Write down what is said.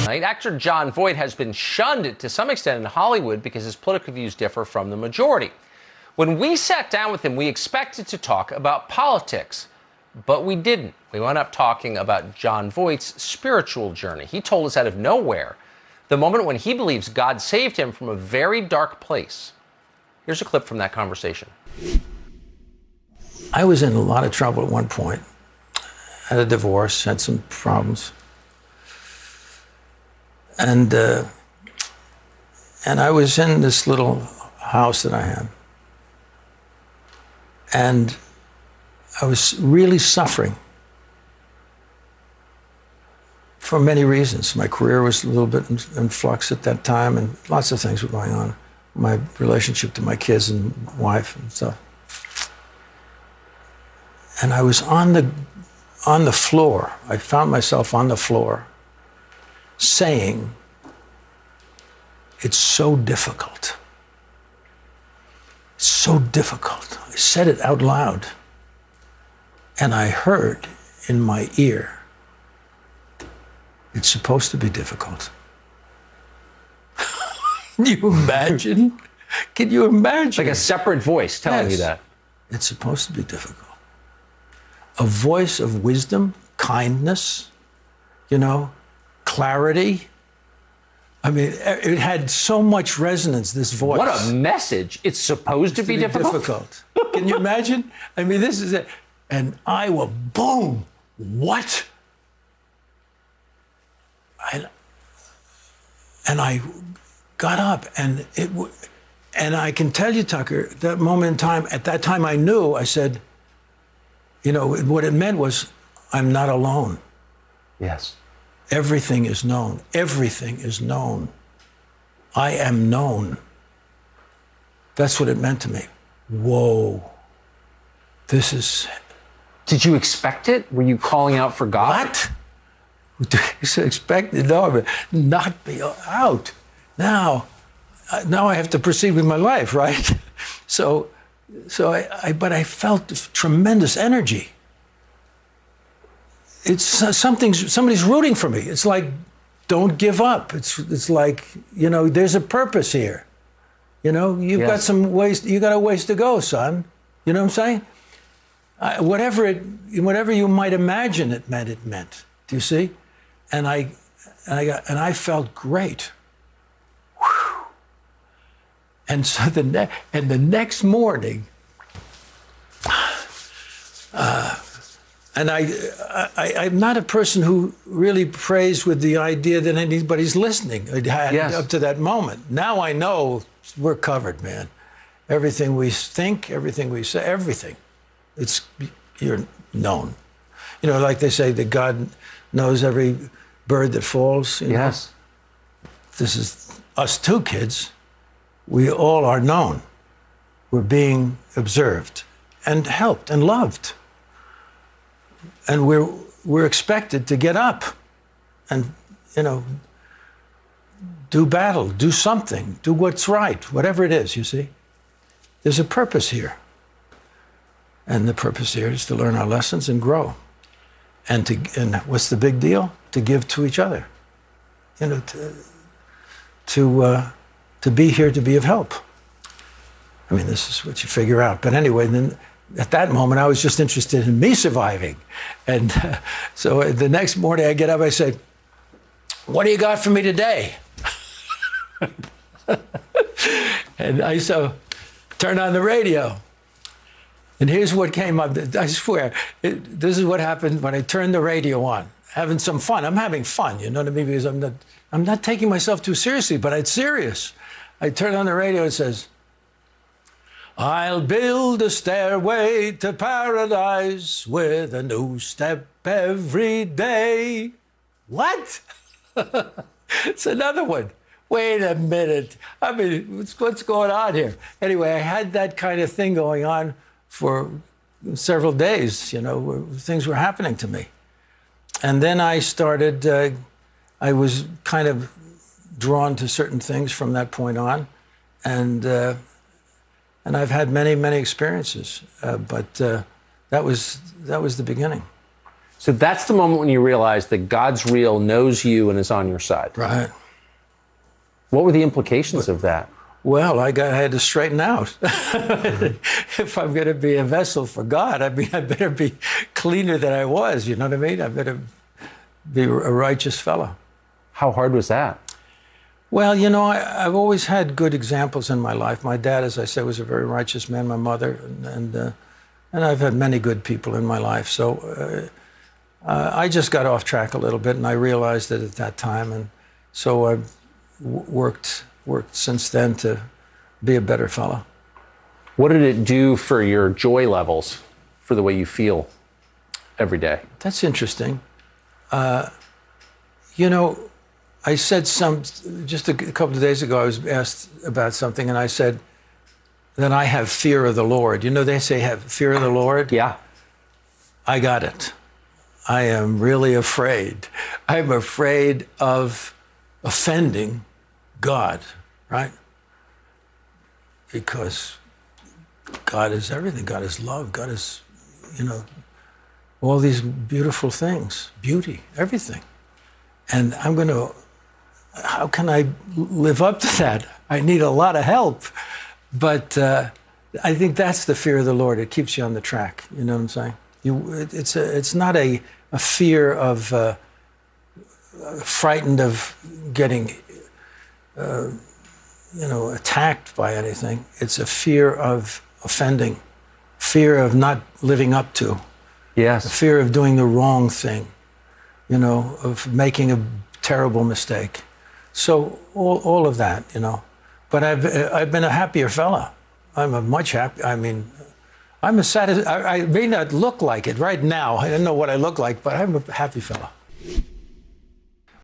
Actor Jon Voight has been shunned to some extent in Hollywood because his political views differ from the majority. When we sat down with him, we expected to talk about politics, but we didn't. We wound up talking about Jon Voight's spiritual journey. He told us out of nowhere the moment when he believes God saved him from a very dark place. Here's a clip from that conversation. I was in a lot of trouble at one point. Had a divorce, had some problems. And I was in this little house that I had. And I was really suffering for many reasons. My career was a little bit in flux at that time, and lots of things were going on. My relationship to my kids and wife and stuff. And I was on the floor. I found myself on the floor saying, "It's so difficult. It's so difficult." I said it out loud. And I heard in my ear, "It's supposed to be difficult." Can you imagine? Can you imagine? Like a separate voice telling you that. It's supposed to be difficult. A voice of wisdom, kindness, clarity. I mean, it had so much resonance, this voice. What a message. It's supposed to be difficult. Can you imagine? I mean, this is it. And I will, boom, what? And I got up, and I can tell you, Tucker, that moment in time, at that time I knew, I said, what it meant was, I'm not alone. Yes. Everything is known. Everything is known. I am known. That's what it meant to me. Whoa. This is... Did you expect it? Were you calling out for God? What? You expected? No, not be out. Now I have to proceed with my life, right? But I felt tremendous energy. It's somebody's rooting for me. It's like, don't give up. It's like, there's a purpose here. You've got some ways. You got a ways to go, son. You know what I'm saying? Whatever you might imagine it meant. Do you see? And I felt great. Whew. And so the next morning, and I'm not a person who really prays with the idea that anybody's listening up to that moment. Now I know we're covered, man. Everything we think, everything we say, everything. You're known. Like they say that God knows every bird that falls. Yes. This is us too, kids. We all are known. We're being observed and helped and loved. And we're expected to get up and, do battle, do something, do what's right, whatever it is, you see. There's a purpose here. And the purpose here is to learn our lessons and grow. And what's the big deal? To give to each other. To be here to be of help. I mean, this is what you figure out. But anyway, then at that moment, I was just interested in me surviving. And so the next morning I get up, I say, "What do you got for me today?" And I turn on the radio. And here's what came up. I swear, this is what happened when I turned the radio on. Having some fun. I'm having fun, you know what I mean? Because I'm not taking myself too seriously, but it's serious. I turn on the radio, it says, "I'll build a stairway to paradise with a new step every day." What? It's another one. Wait a minute. I mean, what's going on here? Anyway, I had that kind of thing going on for several days, where things were happening to me. And then I started, I was kind of drawn to certain things from that point on. And I've had many, many experiences. But that was the beginning. So that's the moment when you realize that God's real, knows you, and is on your side. Right. What were the implications of that? Well, I had to straighten out. If I'm going to be a vessel for God, I better be cleaner than I was. You know what I mean? I better be a righteous fellow. How hard was that? Well, I've always had good examples in my life. My dad, as I said, was a very righteous man. My mother, and I've had many good people in my life. So I just got off track a little bit, and I realized it at that time, and so I've worked since then to be a better fellow. What did it do for your joy levels, for the way you feel every day? That's interesting. I said just a couple of days ago, I was asked about something, and I said that I have fear of the Lord. They say have fear of the Lord. Yeah. I got it. I am really afraid. I'm afraid of offending God, right? Because God is everything. God is love. God is, all these beautiful things, beauty, everything. And how can I live up to that? I need a lot of help. But I think that's the fear of the Lord. It keeps you on the track. You know what I'm saying? It's not a fear of frightened of getting attacked by anything. It's a fear of offending, fear of not living up to. Yes. A fear of doing the wrong thing, of making a terrible mistake. So all of that, But I've been a happier fella. I'm a much happier. I mean, I may not look like it right now. I don't know what I look like, but I'm a happy fella.